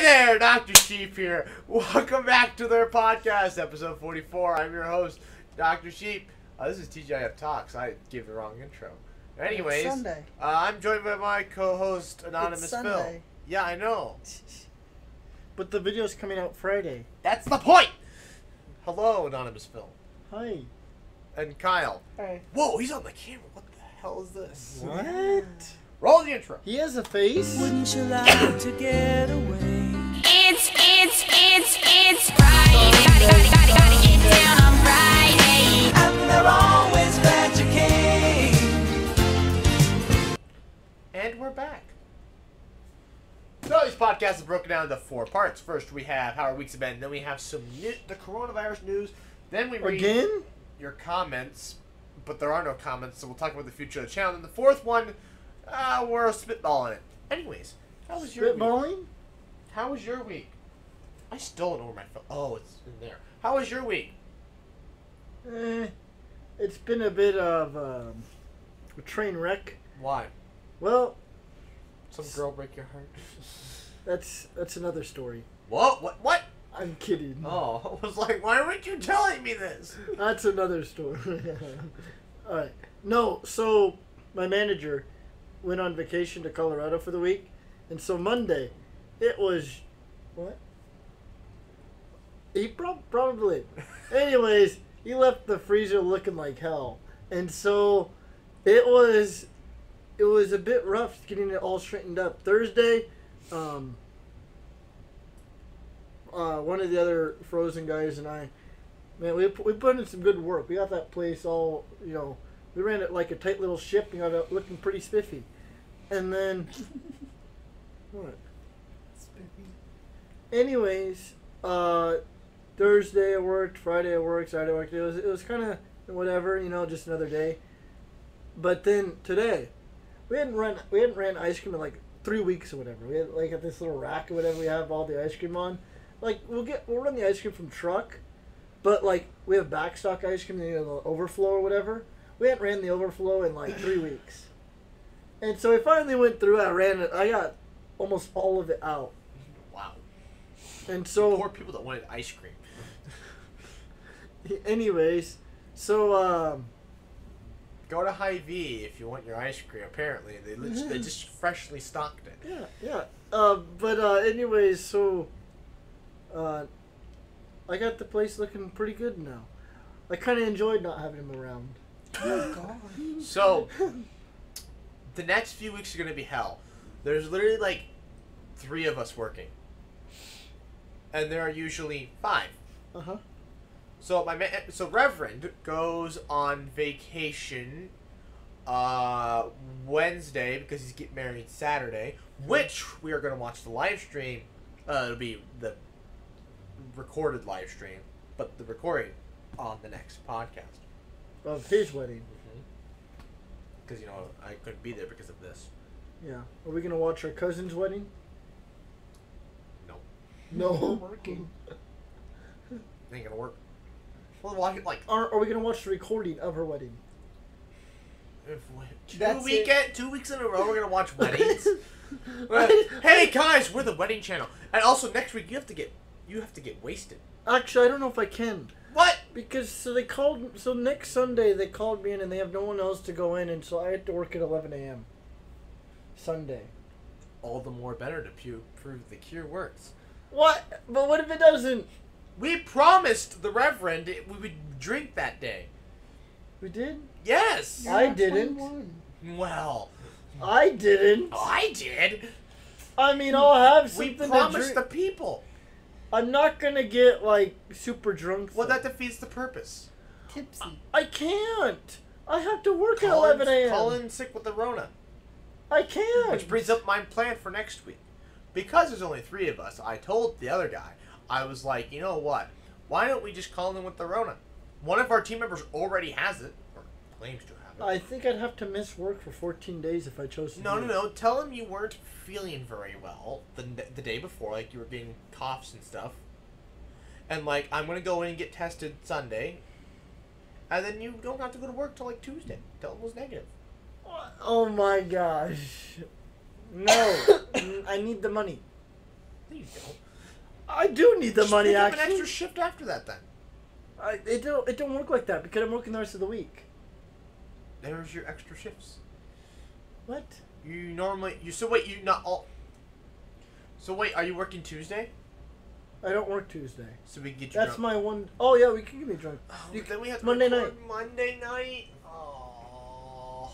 there, Dr. Sheep here. Welcome back to their podcast, episode 44. I'm your host, Dr. Sheep. This is TGIF Talks. I gave the wrong intro. Anyways, It's Sunday. I'm joined by my co-host, Anonymous It's Phil. Sunday. Yeah, I know. But the video's coming out Friday. That's the point! Hello, Anonymous Phil. Hi. And Kyle. Hi. Whoa, he's on the camera. What the hell is this? What? Roll the intro. He has a face? Wouldn't you like to get away? It's Friday. Gotta get down on Friday. And they're always glad you came. And we're back. So these podcasts are broken down into 4 parts. First, we have how our weeks have been. Then we have the coronavirus news. Then we read Again? your comments, but there are no comments, so we'll talk about the future of the channel. And the 4th one, we're spitballing it. Anyways, how was your week? Spitballing? How was your week? I still don't know where my phone... Oh, it's in there. How was your week? It's been a bit of a train wreck. Why? Well, Some girl break your heart? that's another story. What? What? I'm kidding. Oh, I was like, why weren't you telling me this? That's another story. Alright. No, so my manager went on vacation to Colorado for the week. And so Monday, it was... What? He probably... Anyways, he left the freezer looking like hell. And so it was a bit rough getting it all straightened up. Thursday, one of the other Frozen guys and I, man, we put in some good work. We got that place all, we ran it like a tight little ship and got it looking pretty spiffy. And then, what? Anyways, Thursday I worked, Friday I worked, Saturday I worked. It was kind of whatever, just another day. But then today, we hadn't ran ice cream in like 3 weeks or whatever. We had like at this little rack or whatever we have all the ice cream on. Like we'll run the ice cream from truck, but like we have backstock ice cream, the overflow or whatever. We hadn't ran the overflow in like 3 weeks, and so I finally went through. I ran it. I got almost all of it out. Wow. And so Poor people that wanted ice cream. anyways, so Go to Hy-Vee if you want your ice cream. Apparently, they just freshly stocked it. yeah. But anyways, so I got the place looking pretty good now. I kind of enjoyed not having him around. Oh, God. So, the next few weeks are gonna be hell. There's literally like 3 of us working, and there are usually 5. Uh-huh. So so Reverend goes on vacation Wednesday because he's getting married Saturday, which we are going to watch the live stream. It'll be the recorded live stream, but the recording on the next podcast. Of his wedding. Because, I couldn't be there because of this. Yeah. Are we going to watch our cousin's wedding? No. No. Working. Ain't going to work. Well, watch it like... Are we going to watch the recording of her wedding? That's 2 weeks in a row we're going to watch weddings? Hey, guys, we're the wedding channel. And also, next week, you have to get wasted. Actually, I don't know if I can. What? Because, so next Sunday they called me in and they have no one else to go in, and so I had to work at 11 a.m. Sunday. All the more better to prove the cure works. What? But what if it doesn't? We promised the Reverend we would drink that day. We did? Yes. You're I not didn't. 21. Well, I didn't. I did. I mean, I'll have We something to promised drink. the people. I'm not gonna get, like, super drunk. Well, though. that defeats the purpose. Tipsy. I can't. I have to work at 11 a.m. Colin's sick with the Rona. I can't. Which brings up my plan for next week. Because there's only 3 of us, I told the other guy, I was like, you know what? Why don't we just call in with the Rona? One of our team members already has it, or claims to have it. I think I'd have to miss work for 14 days if I chose to. No. Tell him you weren't feeling very well the day before, like you were getting coughs and stuff. And like, I'm gonna go in and get tested Sunday, and then you don't have to go to work till like Tuesday. Tell him it was negative. Oh my gosh. No. I need the money. No, you don't. I do need the Just money, pick up an actually. extra shift after that, then. It don't work like that because I'm working the rest of the week. There's your extra shifts. What? You normally so wait, you not all. So wait, are you working Tuesday? I don't work Tuesday. So we can get you That's drunk. my one. Oh yeah, we can get me drunk. Oh, You- then we have to Monday record night. Monday night. Oh.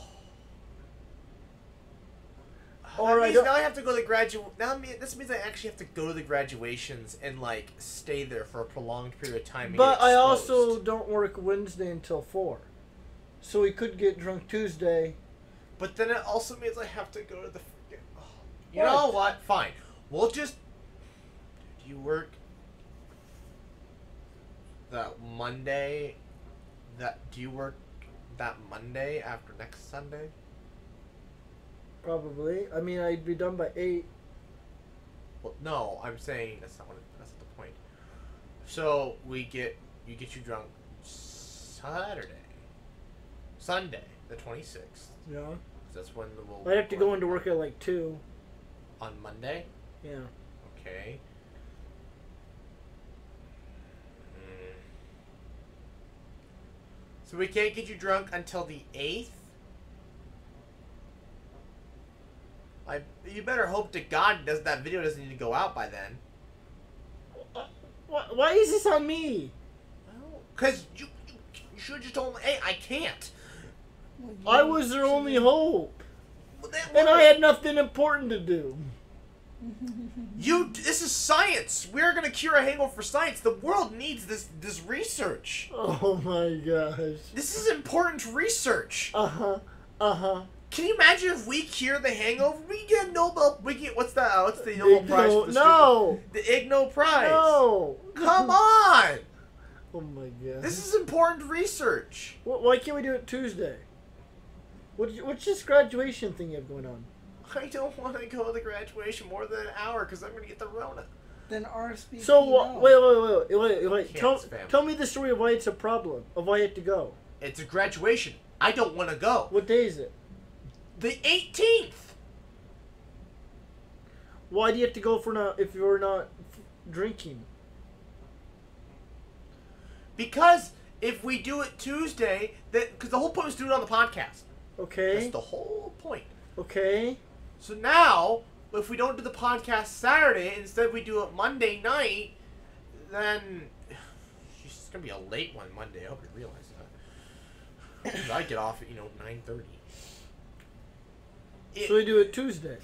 Or That I means don't- now I have to go to the this means I actually have to go to the graduations and like stay there for a prolonged period of time. And But get I exposed. also don't work Wednesday until 4, so we could get drunk Tuesday. But then it also means I have to go to the. Oh. You What? know what? Fine. We'll just. Do you work that Monday? Do you work that Monday after next Sunday? Probably. I mean, I'd be done by 8. Well, no, I'm saying that's not the point. So you get you drunk Sunday, the 26th. Yeah. That's when I'd have to go into work at like 2. on Monday. Yeah. Okay. Mm. So we can't get you drunk until the 8th? You better hope to God that video doesn't need to go out by then. Why is this on me? Because you should have just told me, hey, I can't. I was their only hope, Well, then and what- I had nothing important to do. This is science. We're gonna cure a hangover for science. The world needs this research. Oh my gosh. This is important research. Uh huh. Can you imagine if we cure the hangover? We get a Nobel. We get what's the Nobel Prize? For the No. The Ig Nobel Prize. No. Come on. Oh my god. This is important research. Why can't we do it Tuesday? What's this graduation thing you have going on? I don't want to go to the graduation more than an hour because I'm gonna get the Rona. Then RSVP. So no. wait. Can't spam. Tell me the story of why it's a problem. Of why you have to go. It's a graduation. I don't want to go. What day is it? The 18th. Why do you have to go if you're not drinking? Because if we do it Tuesday, because the whole point was to do it on the podcast. Okay. That's the whole point. Okay. So now, if we don't do the podcast Saturday, instead we do it Monday night, then it's gonna be a late one Monday. I hope you realize that. 'Cause I get off at 9:30. So we do it Tuesday.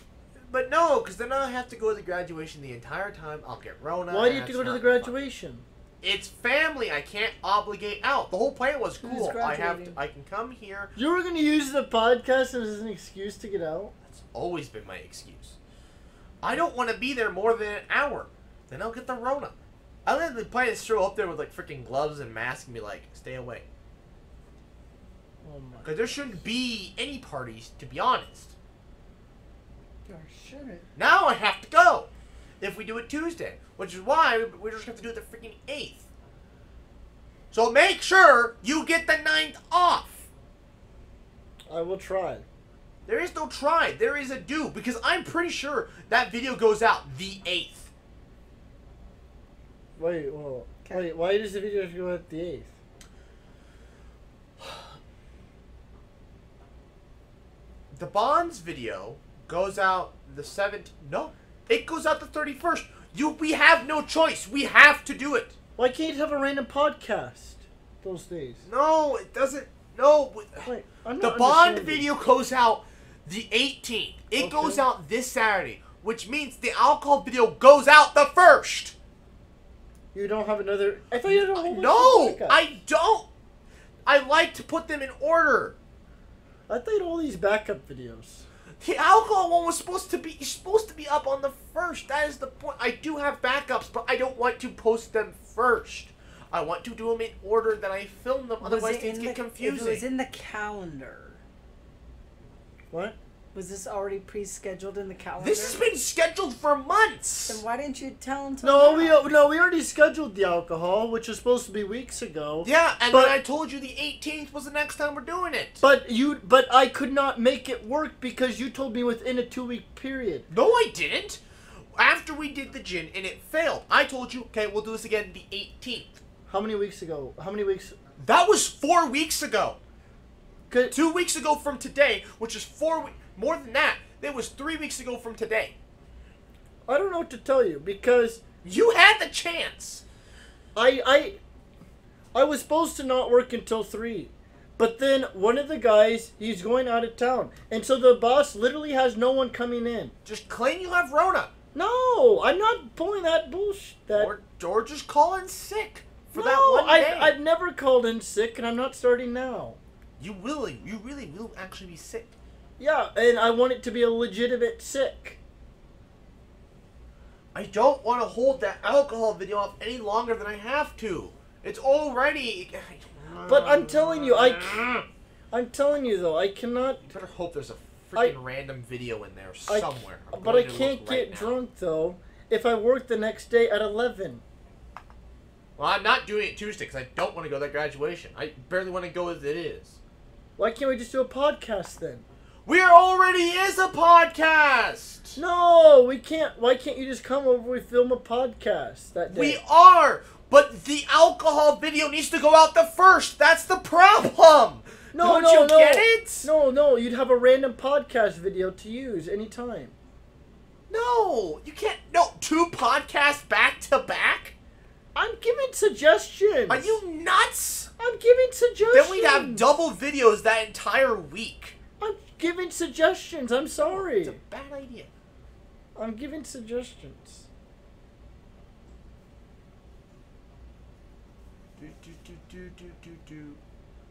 But no, because then I have to go to the graduation the entire time. I'll get Rona. Why do you and have to go to the that's not fun. graduation? It's family. I can't obligate out. The whole plan was Who's cool. graduating? I can come here. You were gonna use the podcast as an excuse to get out. That's always been my excuse. I don't want to be there more than an hour. Then I'll get the Rona. I think the plan is to show up there with like freaking gloves and masks and be like, stay away. Oh my. Because there shouldn't be any parties, to be honest. Or should it? Now I have to go. If we do it Tuesday. Which is why we just have to do it the freaking 8th. So make sure you get the 9th off. I will try. There is no try. There is a do. Because I'm pretty sure that video goes out the 8th. Wait, well, Okay. wait. Why does the video have to go at the 8th? The Bonds video goes out the 17th. No. It goes out the 31st. We have no choice. We have to do it. Why can't you have a random podcast those days? No, it doesn't. No. Wait, I'm The not Bond understanding. video goes out the 18th. It Okay. goes out this Saturday, which means the alcohol video goes out the 1st. You don't have another. I thought you had a whole bunch No, of backups. I don't. I like to put them in order. I thought you had all these backup videos. The alcohol one was supposed to be up on the 1st. That is the point. I do have backups, but I don't want to post them first. I want to do them in order that I filmed them. Otherwise, things get If it was confusing. in the calendar, What? was this already pre-scheduled in the calendar? This has been scheduled for months. Then why didn't you tell him? No, we already scheduled the alcohol, which was supposed to be weeks ago. Yeah, and But- then I told you the 18th was the next time we're doing it. But I could not make it work because you told me within a 2-week period. No, I didn't. after we did the gin and it failed, I told you, okay, we'll do this again the 18th. How many weeks ago? How many weeks? That was 4 weeks ago. Could, 2 weeks ago from today, which is 4 weeks. More than that. It was 3 weeks ago from today. I don't know what to tell you because You had the chance. I was supposed to not work until 3. But then one of the guys, he's going out of town. And so the boss literally has no one coming in. Just claim you have Rona. No, I'm not pulling that bullshit. Or just call in sick for No, that one day. I've never called in sick, and I'm not starting now. You really will actually be sick. Yeah, and I want it to be a legitimate sick. I don't want to hold that alcohol video up any longer than I have to. It's already... But I'm telling you, I'm telling you though, I cannot. You better hope there's a freaking random video in there somewhere. But I can't get drunk though if I work the next day at 11. Well, I'm not doing it Tuesday because I don't want to go to that graduation. I barely want to go as it is. Why can't we just do a podcast then? There already is a podcast! No, we can't. Why can't you just come over? We film a podcast that day. We are! But the alcohol video needs to go out the first. That's the problem. No, Don't you get it? No, you'd have a random podcast video to use anytime. No, you can't. No, 2 podcasts back to back? I'm giving suggestions. Are you nuts? I'm giving suggestions. Then we'd have double videos that entire week. I'm giving suggestions. I'm sorry. It's a bad idea. I'm giving suggestions.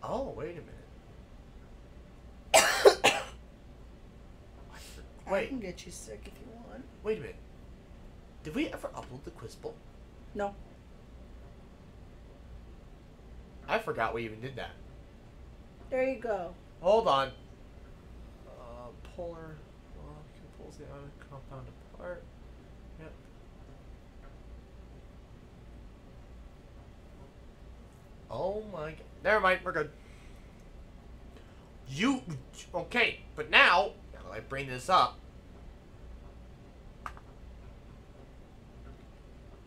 Oh, wait a minute. I can get you sick if you want. Wait a minute. Did we ever upload the quiz bowl? No. I forgot we even did that. There you go. Hold on. Polar pulls the ion compound apart. Yep. Oh my god. Never mind, we're good. Okay, but now that I bring this up,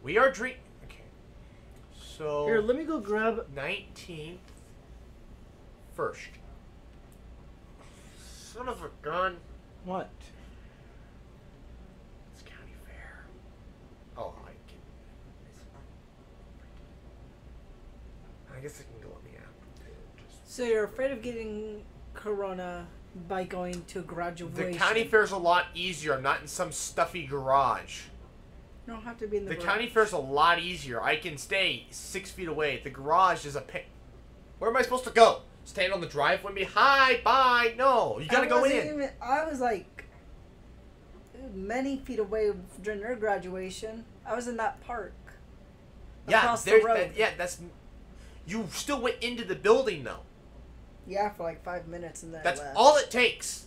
we are drinking. Okay. So. Here, let me go grab. 19th. First. Son of a gun. What? It's county fair. Oh, I guess I can go on the app. So you're afraid of getting corona by going to a graduation? The county fair's a lot easier. I'm not in some stuffy garage. You don't have to be in the garage. county fair's a lot easier. I can stay 6 feet away. The garage is a pain. Where am I supposed to go? Stand on the driveway and be, hi, bye. No, you gotta go in. I was like many feet away during their graduation. I was in that park. Yeah, Across the road. that's. You still went into the building though. Yeah, for like 5 minutes and then That's I left. all it takes.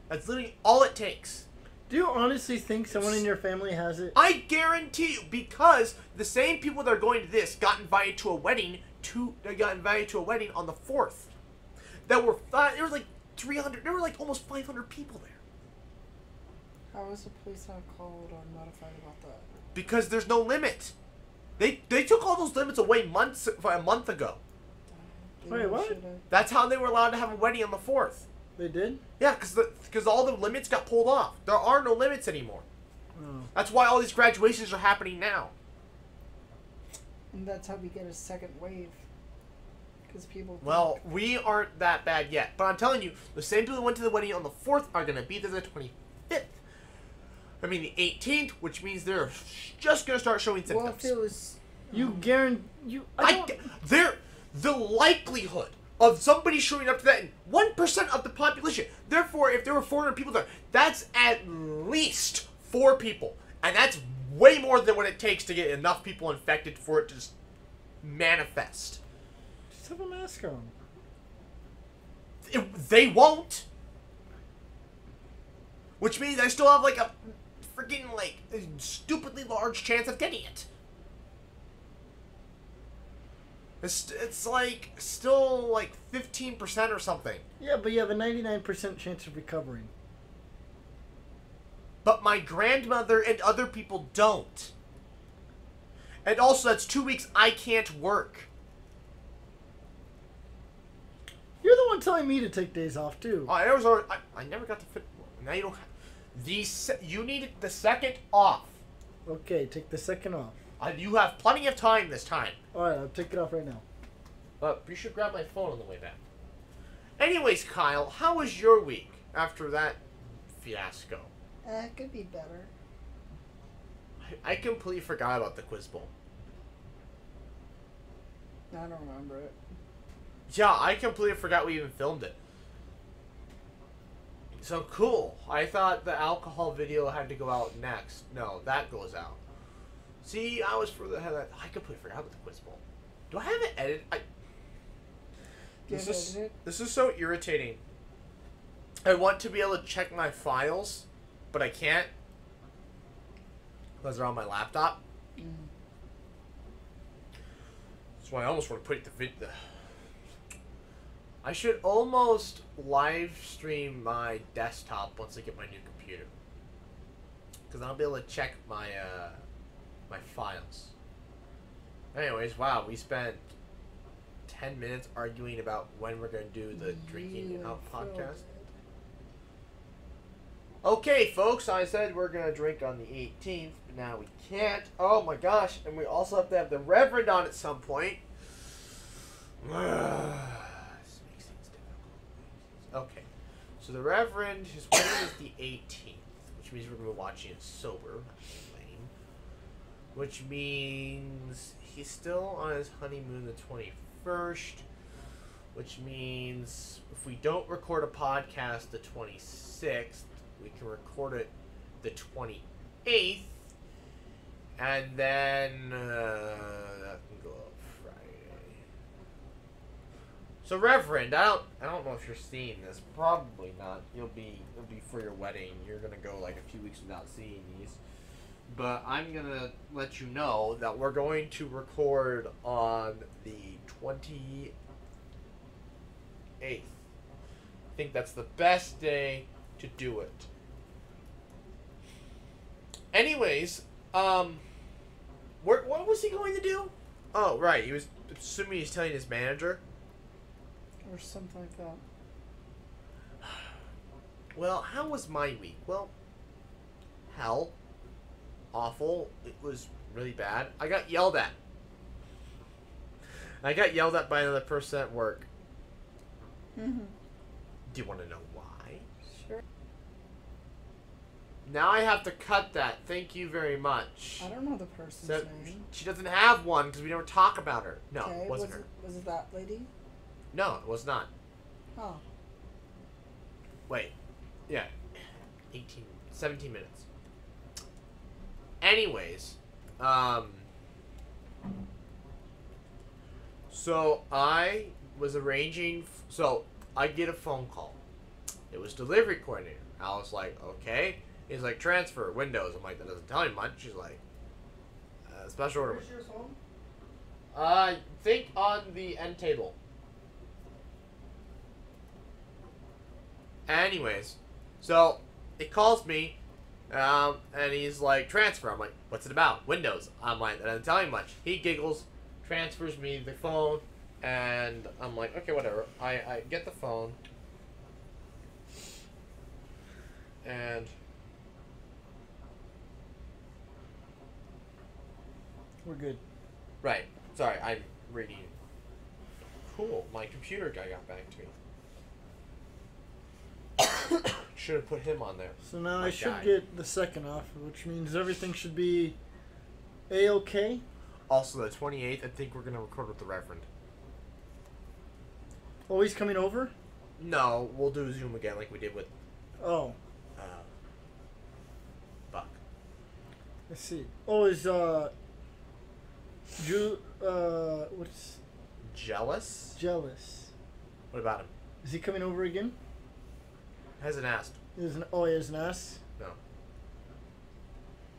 That's literally all it takes. Do you honestly think someone in your family has it? I guarantee you, because the same people that are going to this got invited to a wedding. They got invited to a wedding on the 4th. There were like 300. There were like almost 500 people there. How was the police not called or notified about that? Because there's no limit. They took all those limits away a month ago. Wait, what? That's how they were allowed to have a wedding on the 4th. They did? Yeah, because all the limits got pulled off. There are no limits anymore. Oh. That's why all these graduations are happening now. And that's how we get a second wave. Because people. Well, we aren't that bad yet. But I'm telling you, the same people who went to the wedding on the 4th are going to be there the 25th. I mean the 18th, which means they're just going to start showing symptoms. Well, if it was. You guarantee you. I don't. The likelihood of somebody showing up to that, 1% of the population. Therefore, if there were 400 people there, that's at least 4 people. And that's way more than what it takes to get enough people infected for it to just manifest. Just have a mask on. They won't. Which means I still have like a freaking like a stupidly large chance of getting it. It's like still like 15% or something. Yeah, but you have a 99% chance of recovering. But my grandmother and other people don't. And also, that's 2 weeks I can't work. You're the one telling me to take days off too. I was already, I never got to fit. Now you don't have. You need the second off. Okay, take the second off. You have plenty of time this time. Alright, I'll take it off right now. But you should grab my phone on the way back. Anyways, Kyle, how was your week after that fiasco? It could be better. I completely forgot about the quiz bowl. I don't remember it. Yeah, I completely forgot we even filmed it. So cool. I thought the alcohol video had to go out next. No, that goes out. See, I was further ahead. I completely forgot about the quiz bowl. Do I have it edited? This is so irritating. I want to be able to check my files, but I can't because they're on my laptop. That's why I almost want to put the video. I should almost live stream my desktop once I get my new computer, because I'll be able to check my my files. Anyways, wow, we spent 10 minutes arguing about when we're going to do the drinking out podcast. Okay, folks, I said we're going to drink on the 18th, but now we can't. Oh my gosh, and we also have to have the Reverend on at some point. This makes things difficult. Okay, so the Reverend, his wedding is the 18th, which means we're going to be watching it sober. Lame. Which means he's still on his honeymoon the 21st, which means if we don't record a podcast the 26th, we can record it the 28th, and then that can go up Friday. So Reverend, I don't know if you're seeing this. Probably not. It'll be for your wedding. You're gonna go like a few weeks without seeing these. But I'm gonna let you know that we're going to record on the 28th. I think that's the best day to do it. Anyways, what was he going to do? Oh, right, he was assuming he's telling his manager. Or something like that. Well, how was my week? Well, hell. Awful. It was really bad. I got yelled at. I got yelled at by another person at work. Mm-hmm. Do you want to know why? Sure. Now I have to cut that. Thank you very much. I don't know the person's So, name. she doesn't have one because we never talk about her. No, Okay, it wasn't her. Was it that lady? No, it was not. Oh. Wait. Yeah. 17 minutes. Anyways, so I was arranging, so I get a phone call. It was delivery coordinator. I was like, okay. He's like, transfer, Windows. I'm like, that doesn't tell me much. She's like, special order. Where's yours home? I think on the end table. Anyways, so it calls me, and he's like, transfer. I'm like, what's it about? Windows. I'm like, that doesn't tell me much. He giggles, transfers me the phone, and I'm like, okay, whatever. I get the phone, and We're good. right. Sorry, I'm reading. Cool. My computer guy got back to me. Should have put him on there. So now My I should guy. get the second off, which means everything should be A-okay. Also, the 28th, I think we're going to record with the Reverend. Oh, he's coming over? No, we'll do Zoom again like we did with Oh, Buck. let's see. Oh, is, what's Jealous? jealous? What about him? Is he coming over again? Hasn't asked. He is oh, he has an ass? No.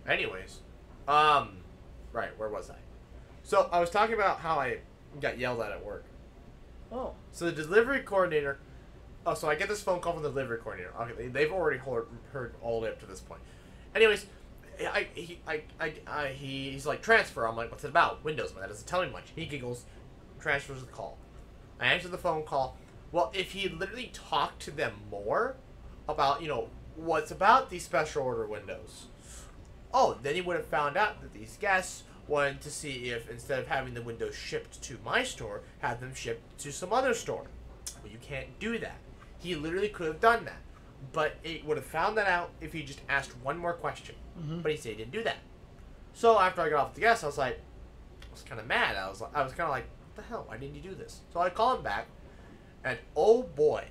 Anyways. Right, where was I? So, I was talking about how I got yelled at work. Oh. So, the delivery coordinator... Oh, so I get this phone call from the delivery coordinator. Okay, they've already heard all the way up to this point. Anyways, he's like, transfer. I'm like, what's it about? Windows, man. That doesn't tell me much. He giggles, transfers the call. I answer the phone call. Well, if he literally talked to them more about, what's about these special order windows, then he would have found out that these guests wanted to see if, instead of having the windows shipped to my store, have them shipped to some other store. Well, you can't do that. He literally could have done that. But it would have found that out if he just asked one more question. Mm-hmm. But he said he didn't do that. So after I got off the guest, I was kind of mad. I was kind of like, what the hell? Why didn't you do this? So I called him back, and oh boy,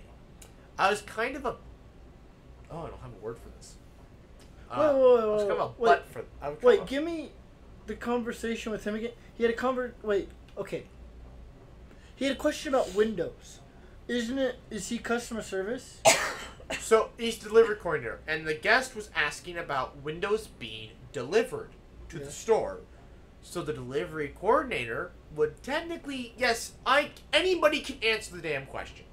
I was kind of a, I don't have a word for this. I was kind of a butt for. Give me the conversation with him again. He had a okay. He had a question about Windows. Is he customer service? So he's delivery coordinator, and the guest was asking about Windows being delivered to the store. So the delivery coordinator would technically, yes, anybody can answer the damn question.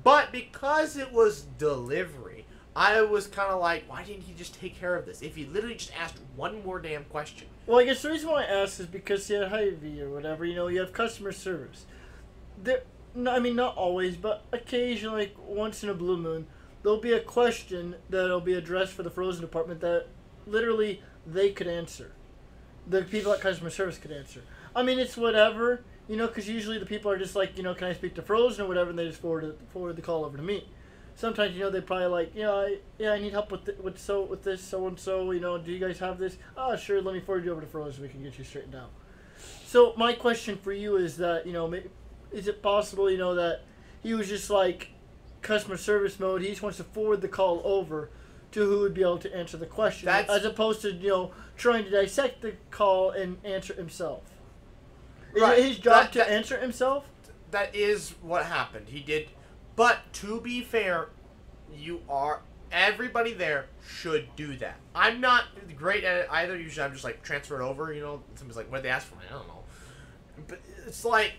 But because it was delivery, I was kind of like, why didn't he just take care of this? If he literally just asked one more damn question. Well, I guess the reason why I asked is because you had Hy-Vee or whatever, you have customer service. Not always, but occasionally, like once in a blue moon, there'll be a question that'll be addressed for the frozen department that literally they could answer. The people at customer service could answer. It's whatever, because usually the people are just like, can I speak to frozen or whatever, and they just forward the call over to me. Sometimes, they probably like, I need help with this, so and so, do you guys have this? Oh, sure, let me forward you over to frozen, we can get you straightened out. So my question for you is that, is it possible, that he was just like customer service mode, he just wants to forward the call over to who would be able to answer the question, as opposed to, trying to dissect the call and answer himself. Is it his job to answer himself? That is what happened. He did. But to be fair, everybody there should do that. I'm not great at it either. Usually I'm just like, transfer it over, Somebody's like, what did they ask for me? I don't know. But it's like,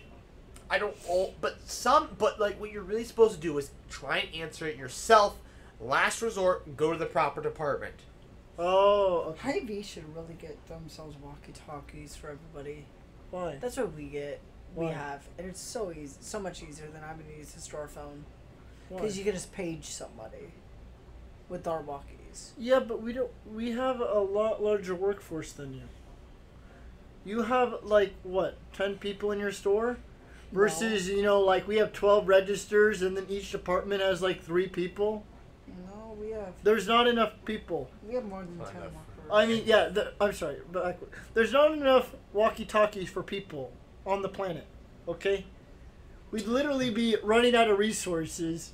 but like what you're really supposed to do is try and answer it yourself. Last resort, go to the proper department. Oh, okay. Hy-Vee should really get themselves walkie-talkies for everybody. Why? That's what we get. Why? We have, and it's so easy, so much easier than having to use the store phone. Why? Because you can just page somebody with our walkies. Yeah, but we don't. We have a lot larger workforce than you. You have 10 people in your store, versus we have 12 registers, and then each department has 3 people. No, we have. There's not enough people. We have more than 10 workers. I'm sorry, but there's not enough walkie-talkies for people on the planet. Okay, we'd literally be running out of resources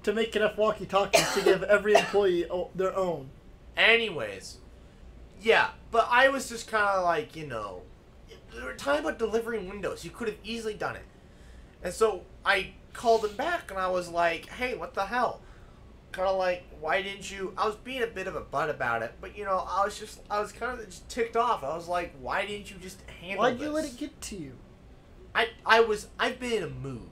to make enough walkie-talkies to give every employee their own. Anyways, yeah, but I was just kind of like, we were talking about delivering windows. You could have easily done it. And so I called him back, and I was like, hey, what the hell? Kind of like, why didn't you? I was being a bit of a butt about it, but I was kind of just ticked off. I was like, why didn't you just handle this? Why'd you let it get to you? I've been in a mood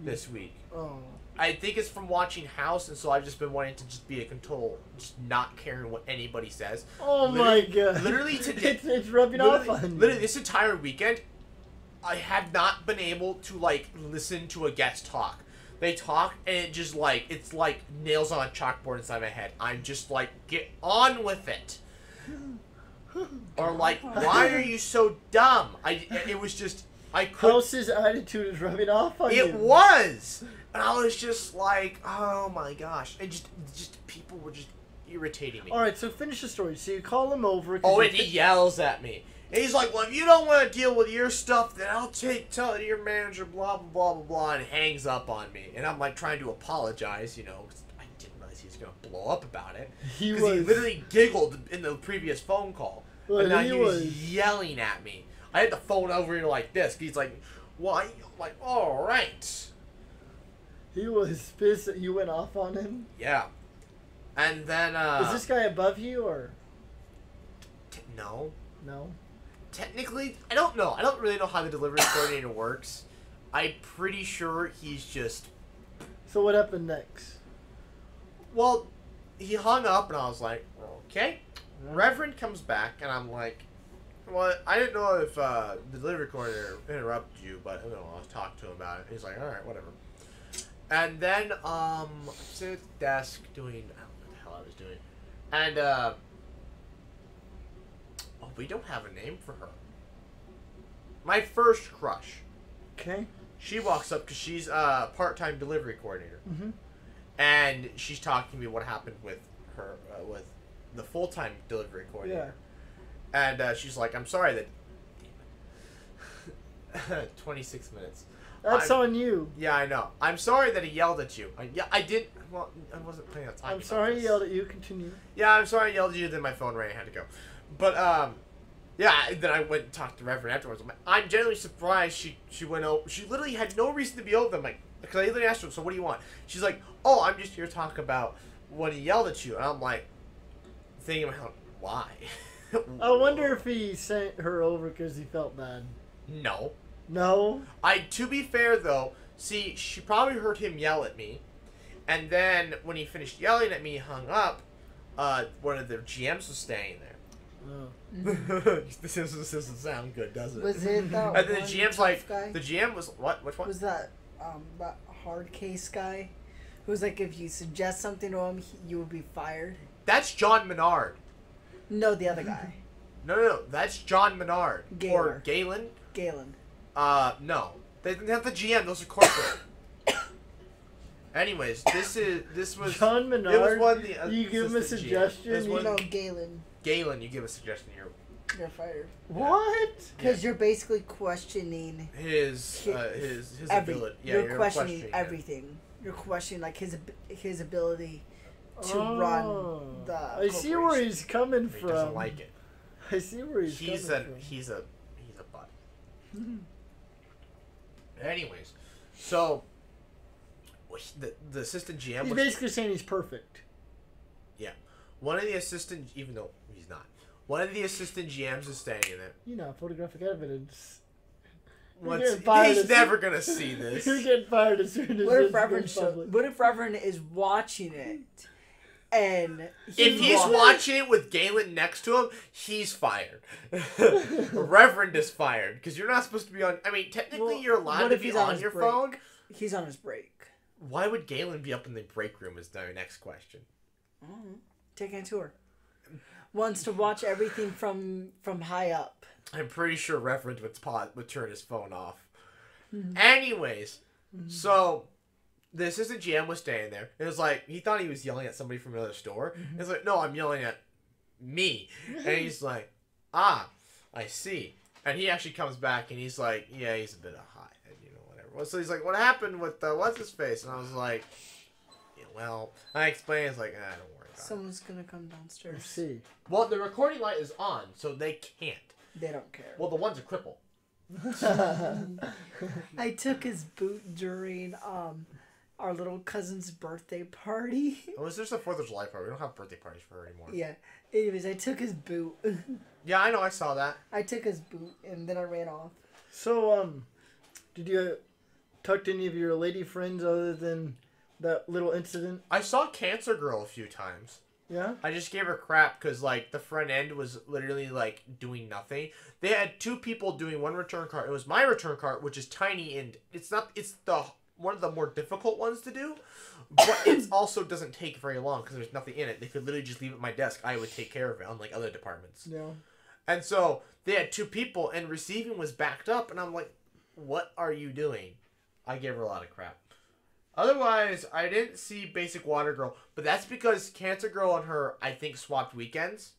this week. Oh. I think it's from watching House, and so I've just been wanting to just be a control, just not caring what anybody says. Oh my god! Literally today, it's rubbing off on you. Literally this entire weekend, I have not been able to listen to a guest talk. They talk, and it just it's like nails on a chalkboard inside my head. I'm just like, get on with it. Or why are you so dumb? It was just, I couldn't. House's attitude is rubbing off on you. It was! And I was just like, oh my gosh. And just people were just irritating me. Alright, so finish the story. So you call him over. Oh, and he yells at me. And he's like, well, if you don't want to deal with your stuff, then I'll tell it to your manager, blah, blah, blah, blah, blah, and hangs up on me. And I'm trying to apologize, because I didn't realize he was going to blow up about it. Because he literally giggled in the previous phone call. Well, and now he was yelling at me. I had the phone over here like this. He's like, why? I'm like, all right. He was pissed that you went off on him? Yeah. And then, is this guy above you, or? No. No? Technically, I don't know. I don't really know how the delivery coordinator works. I'm pretty sure he's just... So what happened next? Well, he hung up, and I was like, okay, Reverend comes back, and I'm like, well, I didn't know if the delivery coordinator interrupted you, but I'll talk to him about it. He's like, all right, whatever. And then I'm sitting at the desk doing, I don't know what the hell I was doing, and we don't have a name for her. My first crush. Okay. She walks up because she's a part-time delivery coordinator, and she's talking to me what happened with her with the full-time delivery coordinator. Yeah. And she's like, "I'm sorry that." 26 minutes. That's on you. Yeah, I know. I'm sorry that he yelled at you. Yeah, I did. Well, I wasn't planning on talking. I'm sorry he yelled at you. Continue. Yeah, I'm sorry I yelled at you. Then my phone rang. I had to go. But yeah. Then I went and talked to Reverend afterwards. I'm genuinely surprised she went over. She literally had no reason to be over them. Like, because I literally asked her, "So what do you want?" She's like, "Oh, I'm just here to talk about when he yelled at you." And I'm like, thinking about why. I wonder if he sent her over because he felt bad. No. No. To be fair though, see, she probably heard him yell at me, and then when he finished yelling at me, he hung up. One of the GMs was staying there. Oh. This doesn't sound good, does it? Was it that and then the one GM's tough like, guy? the GM was what? Which one? Was that hard case guy? Who's like, if you suggest something to him, you will be fired. That's John Menard. No, the other guy. No, that's John Menard. Galen. Or Galen. Galen. No. They didn't have the GM. Those are corporate. Anyways, this was John Menard. It was one the you give him a suggestion. No, Galen. Galen, you give a suggestion. You're fired. What? Because you're basically questioning his ability. Yeah, you're questioning everything. Him. You're questioning like his ability to run the. I see where he's coming from. He doesn't like it. I see where he's coming from. He's a butt. Anyways, so the assistant GM. He's basically saying he's perfect. Yeah, one of the assistant, even though he's not, one of the assistant GMs is staying there. You know, photographic evidence. He's never gonna see this. You're getting fired as soon as what if Reverend is watching it? And if he's watching it with Galen next to him, he's fired. Reverend is fired because you're not supposed to be on. I mean, technically, you're allowed to be on your phone. He's on his break. Why would Galen be up in the break room? Is the next question. Taking a tour. Wants to watch everything from high up. I'm pretty sure Reverend would turn his phone off. Anyways, so. The assistant GM was staying there. It was like, he thought he was yelling at somebody from another store. It's like, no, I'm yelling at me. And he's like, I see. And he actually comes back and he's like, yeah, he's a bit of hot. And, whatever. So he's like, what happened with, what's his face? And I was like, yeah, well, I explained, it's like, don't worry about it. Someone's going to come downstairs. Let's see. Well, the recording light is on, so they can't. They don't care. Well, the one's a cripple. I took his boot during, our little cousin's birthday party. Oh, is this a 4th of July party? We don't have birthday parties for her anymore. Yeah. Anyways, I took his boot. Yeah, I know. I saw that. I took his boot, and then I ran off. So, did you talk to any of your lady friends other than that little incident? I saw Cancer Girl a few times. Yeah? I just gave her crap because, the front end was literally, doing nothing. They had 2 people doing one return cart. It was my return cart, which is tiny, and it's one of the more difficult ones to do, but it also doesn't take very long because there's nothing in it. They could literally just leave it at my desk. I would take care of it, unlike other departments. Yeah. And so they had 2 people, and receiving was backed up, and I'm like, what are you doing? I gave her a lot of crap. Otherwise, I didn't see Basic Water Girl, but that's because Cancer Girl and her, I think, swapped weekends.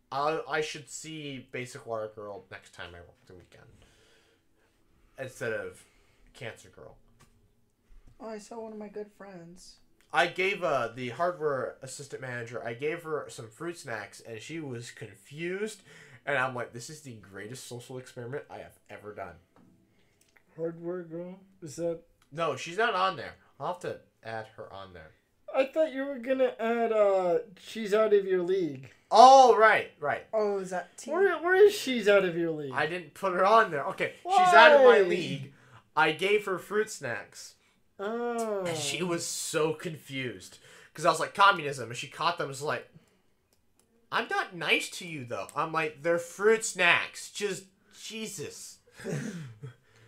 I should see Basic Water Girl next time I work the weekend instead of Cancer Girl. Oh, I saw one of my good friends. I gave the hardware assistant manager, I gave her some fruit snacks, and she was confused. And I'm like, this is the greatest social experiment I have ever done. Hardware girl? Is that... No, she's not on there. I'll have to add her on there. I thought you were going to add, she's out of your league. Oh, right. Oh, is that team? Where is she's out of your league? I didn't put her on there. Okay, Why? She's out of my league. I gave her fruit snacks. Oh. And she was so confused. Because I was like, communism. And she caught them and was like, I'm not nice to you, though. I'm like, they're fruit snacks. Just, Jesus.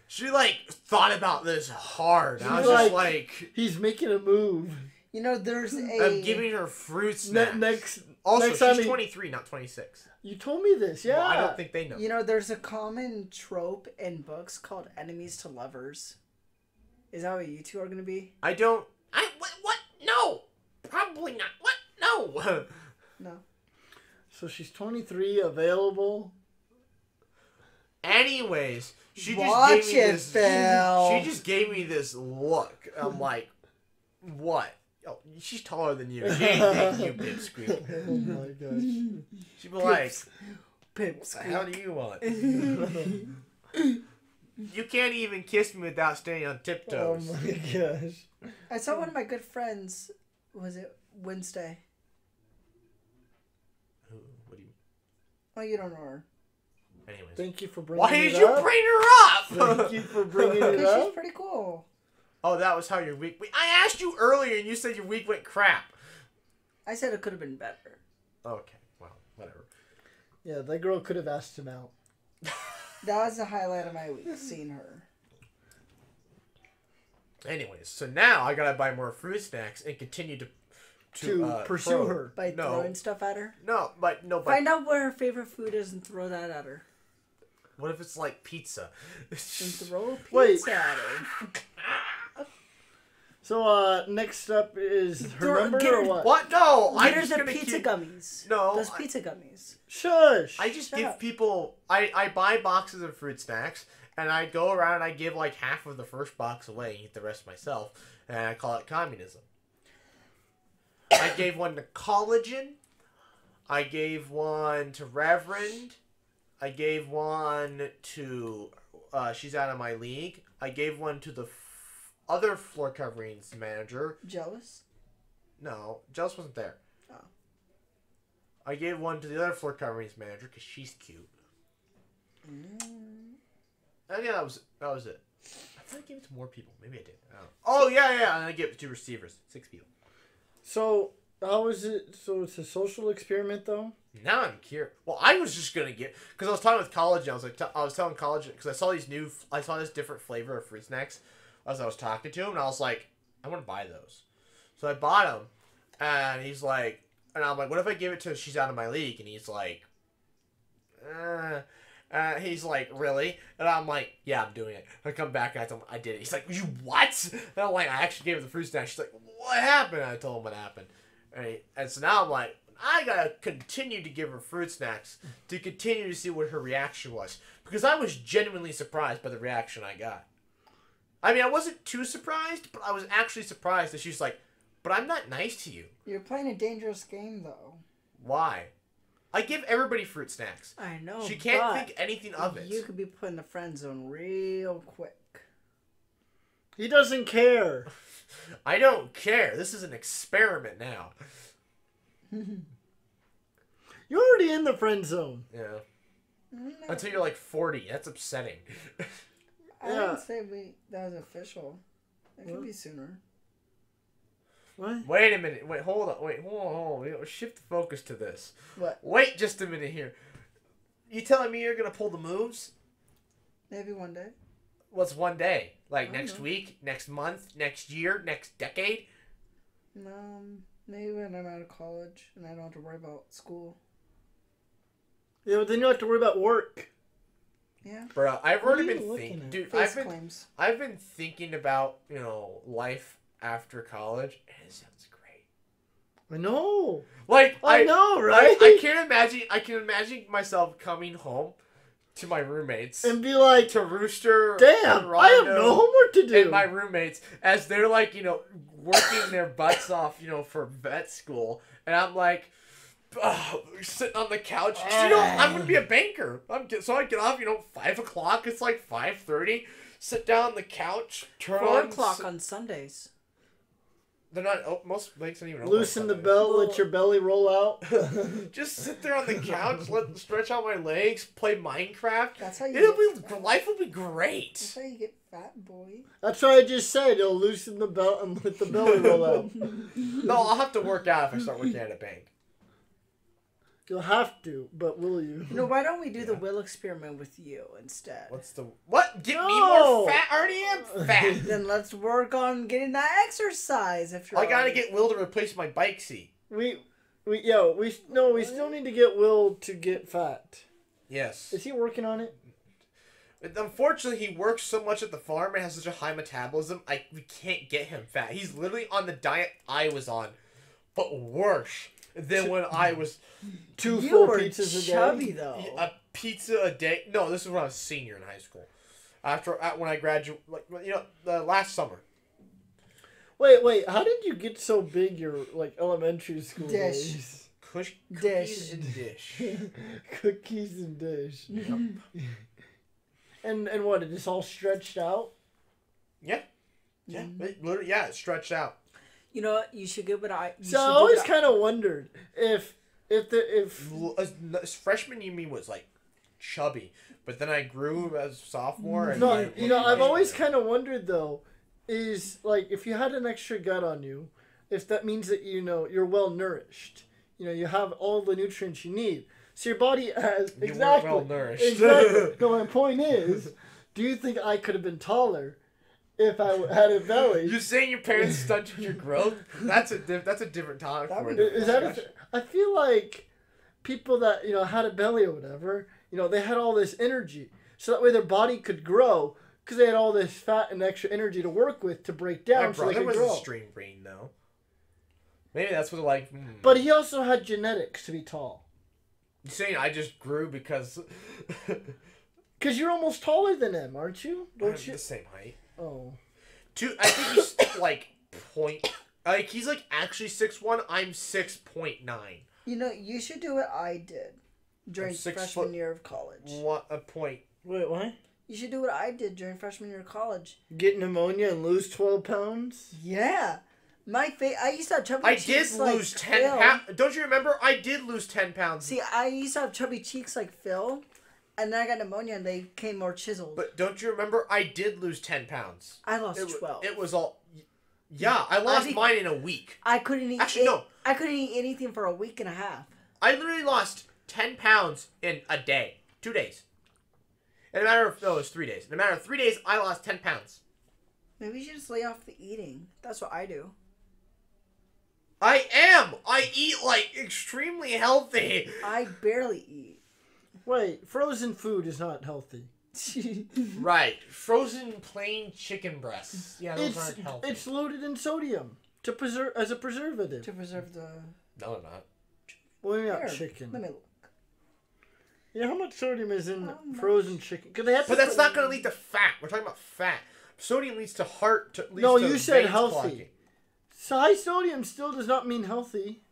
She, like, thought about this hard. I was just like... He's making a move. You know, there's a... I'm giving her fruit snacks. Also, she's 23, not 26. You told me this, yeah. Well, I don't think they know. You know, there's a common trope in books called enemies to lovers. Is that what you two are going to be? I don't... What? No! Probably not. What? No! No. So she's 23, available. Anyways, she Watch just gave me it, this... Phil. She just gave me this look. I'm like, what? Oh, she's taller than you. She ain't dating you, pipsqueak. Oh my gosh. She'd be like, Pips. what the hell do you want? You can't even kiss me without staying on Oh tiptoes. my gosh. I saw one of my good friends, was it Wednesday? Who- What do you... Oh, you don't know her. Anyways. Thank you for bringing Why it did you up. bring her up? Thank you for bringing it Because she's up. pretty cool. Oh, that was how your week... I asked you earlier and you said your week went crap. I said it could have been better. Okay, well, whatever. Yeah, that girl could have asked him out. That was the highlight of my week, seeing her. Anyways, so now I gotta buy more fruit snacks and continue to pursue probe. her. By No. throwing stuff at her. But Find out what her favorite food is and throw that at her. what if it's like pizza? And throw a pizza Wait. at her. So, next up is her Throw- number get or her- what? What? No, Get I'm her just the gonna pizza keep... gummies. No, Those I- pizza gummies. Shush! I just Shut give up. people... I buy boxes of fruit snacks, and I go around and I give like half of the first box away and eat the rest myself, and I call it communism. I gave one to Collagen. I gave one to Reverend. I gave one to... she's out of my league. I gave one to the other floor coverings manager. Jealous? No, Jels wasn't there. Oh. I gave one to the other floor coverings manager because she's cute. And yeah, that was it. I thought I gave it to more people. Maybe I did. I don't know. Oh yeah, and I gave it to receivers. 6 people. So, how is it? So, it's a social experiment, though? Now I'm curious. Well, I was just gonna get because I was talking with college. And I was like, I was telling college because I saw this different flavor of fruit snacks as I was talking to him, and I was like, I want to buy those. So I bought them, and he's like, and I'm like, what if I give it to? She's out of my league, and he's like, he's like, really? And I'm like, yeah, I'm doing it. I come back and I tell him I did it. He's like, you what? And I'm like, I actually gave her the fruit snack. She's like, what happened? And I told him what happened. And so now I'm like, I gotta continue to give her fruit snacks to continue to see what her reaction was. Because I was genuinely surprised by the reaction I got. I mean, I wasn't too surprised, but I was actually surprised that she's like, but I'm not nice to you. You're playing a dangerous game, though. Why? I give everybody fruit snacks. I know. She can't but think anything of it. You could be put in the friend zone real quick. He doesn't care. I don't care. This is an experiment now. You're already in the friend zone. Yeah. No, Until you're like 40. That's upsetting. I didn't say that was official. It could be sooner. What? Wait a minute. Wait, hold on. Hold on. Shift the focus to this. What? Wait just a minute here. You telling me you're going to pull the moves? Maybe one day. What's one day? Like I next know. week, next month, next year, next decade? Maybe when I'm out of college and I don't have to worry about school. Yeah, but then you don't have to worry about work. Yeah. Bro, I've What already are you been looking thinking. at? Dude, Face claims. I've been thinking about, life after college, and it sounds great. I know. Like I know, right? I can imagine myself coming home to my roommates And be like, to Rooster. damn, I have Rondo, no homework to do. And my roommates as they're like, working their butts off, for vet school, and I'm like, sitting on the couch. I'm gonna be a banker. So I get off, 5 o'clock. It's like 5:30. Sit down on the couch. Turn 4 on. o'clock on Sundays. They're not. Most banks don't even open. Loosen the on belt, let your belly roll out. Sundays. Just sit there on the couch, stretch out my legs, play Minecraft. That's how you Life will be That's great. how you get fat, boy. That's what I just said. It'll loosen the belt and let the belly roll out. No, I'll have to work out if I start working at a bank. You'll have to, but will you? You know, why don't we do the will experiment with you instead? What? Get me more fat? I already am fat. Then let's work on getting that exercise. If you're I gotta get Will to replace my bike seat. We still need to get Will to get fat. Yes. Is he working on it? Unfortunately, he works so much at the farm and has such a high metabolism, we can't get him fat. He's literally on the diet I was on, but worse than when I was... Two you full were pizzas a day? chubby, though. A pizza a day. No, this is when I was a senior in high school. When I graduated, the last summer. Wait, how did you get so big your, elementary school days? Cookies and dish. Cookies and dish. And what, it just all stretched out? Yeah. Yeah, literally, it's stretched out. You know what? You should get what I... So I always kind of wondered if freshman year me was chubby, but then I grew as a sophomore. And I've always kind of wondered though, is if you had an extra gut on you, if that means that you're well nourished, you have all the nutrients you need. So your body has exactly well nourished. Exactly. No, my point is, do you think I could have been taller if I had a belly? You saying your parents stunted your growth? That's a different topic. I feel like people that had a belly or whatever, they had all this energy, so that way their body could grow because they had all this fat and extra energy to work with to break down. My brother so they could was grow. a stream brain though. Maybe that's what But he also had genetics to be tall. You saying I just grew because? Because you're almost taller than him, aren't you? Don't you? The same height. Oh. I think he's he's actually 6'1". I'm 6.9. You should do what I did during freshman year of college. What a point. Wait, what? You should do what I did during freshman year of college. Get pneumonia and lose 12 pounds? Yeah. I used to have chubby I cheeks. did lose 10 pounds. Don't you remember? I did lose 10 pounds. See, I used to have chubby cheeks like Phil, and then I got pneumonia and they came more chiseled. But don't you remember? I did lose 10 pounds. I lost 12. It was all... Yeah, I lost mine in a week. I couldn't eat... Actually, no. I couldn't eat anything for a week and a half. I literally lost 10 pounds in a day. 2 days. In a matter of... No, it was 3 days. In a matter of 3 days, I lost 10 pounds. Maybe you should just lay off the eating. That's what I do. I am! I eat, extremely healthy. I barely eat. Wait, frozen food is not healthy. Right. Frozen plain chicken breasts. Yeah, those aren't healthy. It's loaded in sodium as a preservative. To preserve the... No, they're not. Well, maybe not chicken. Let me look. Yeah, how much sodium is in frozen chicken? But that's not going to lead to fat. We're talking about fat. Sodium leads to heart... No, you said healthy. Clogging. So high sodium still does not mean healthy.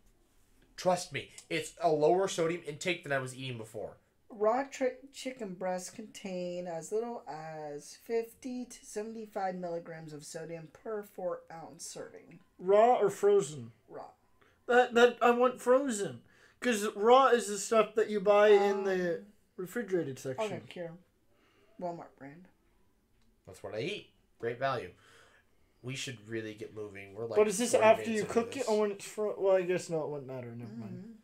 Trust me, it's a lower sodium intake than I was eating before. Raw chicken breasts contain as little as 50 to 75 milligrams of sodium per 4-ounce serving. Raw or frozen? Raw. That I want frozen, because raw is the stuff that you buy in the refrigerated section. Okay, here, Walmart brand. That's what I eat. Great value. We should really get moving. We're But is this after you cook it or when it's well, I guess no, it wouldn't matter. Never mind.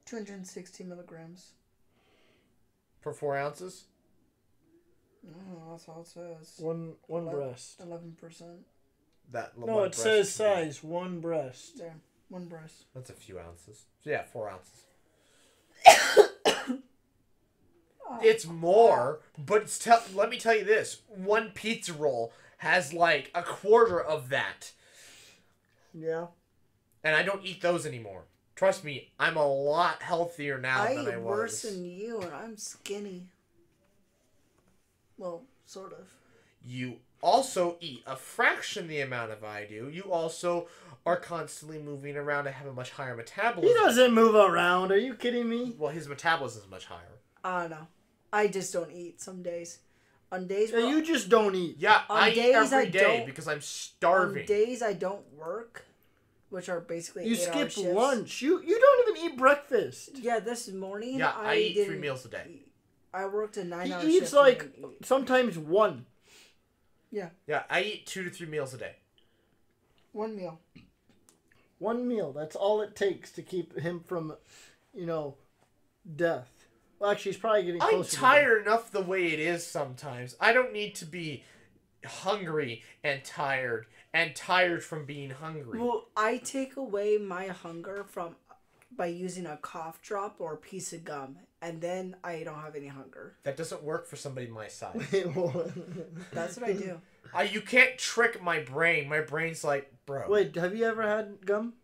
260 milligrams. Per 4 ounces? Oh, that's all it says. One breast. 11%. No, it says size. One breast. There, one breast. That's a few ounces. So yeah, 4 ounces. It's more, but let me tell you this. One pizza roll has a quarter of that. Yeah. And I don't eat those anymore. Trust me, I'm a lot healthier now than I was. I eat worse than you, and I'm skinny. Well, sort of. You also eat a fraction the amount of I do. You also are constantly moving around and have a much higher metabolism. He doesn't move around. Are you kidding me? Well, his metabolism is much higher. I don't know. I just don't eat some days. On days where you just don't eat. Yeah, I eat every day because I'm starving. On days I don't work, which are basically 8-hour skip shifts. lunch. You don't even eat breakfast. Yeah, this morning I eat 3 meals a day. I worked a 9-hour shift. He eats sometimes one. Yeah. Yeah, I eat 2 to 3 meals a day. 1 meal. 1 meal. That's all it takes to keep him from, death. Well, actually, he's probably getting I'm closer. to tired enough the way it is sometimes. I don't need to be hungry and tired from being hungry. Well, I take away my hunger by using a cough drop or a piece of gum, and then I don't have any hunger. That doesn't work for somebody my size. That's what I do. You can't trick my brain. My brain's like, bro. Wait, have you ever had gum?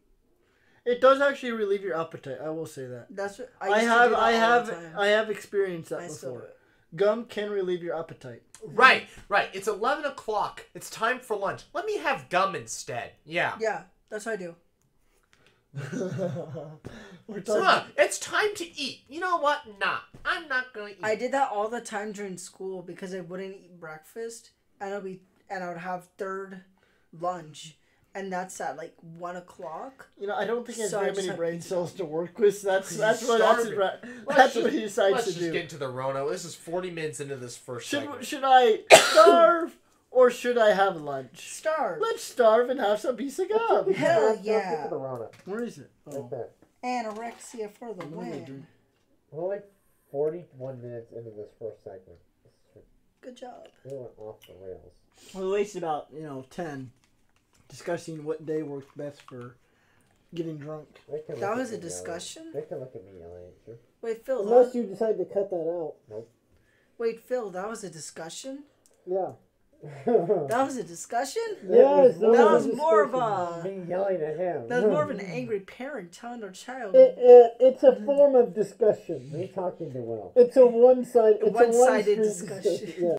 It does actually relieve your appetite. I will say that. That's what I have experienced that I still do before. it. Gum can relieve your appetite. Right. It's 11 o'clock. It's time for lunch. Let me have gum instead. Yeah. Yeah, that's what I do. It's time to eat. You know what? Nah, I'm not gonna eat. I did that all the time during school because I wouldn't eat breakfast, and I would have third lunch, and that's at like 1 o'clock. I don't think he has So I very just many have brain pizza. cells to work with. So that's what he decides Let's to just do. get into the Rona. This is 40 minutes into this first segment. Should I starve or should I have lunch? Starve. Let's starve and have some piece of gum. Hell yeah. the Rona. Where is it? Oh. there. Anorexia for the What am I win. doing? We're like 41 minutes into this first segment. Good job. We went off the rails. We wasted about 10 discussing what day works best for getting drunk. That was a discussion? They can look at me yelling at you. Wait, Phil. Unless you decide to cut that out. Nope. Wait, Phil. That was a discussion. Yeah. That was a discussion. Yes, That was more of a. Me yelling at him. That was more of an angry parent telling their child. It's a form of discussion. Me talking to Will. It's a one-sided One-sided discussion. Yeah.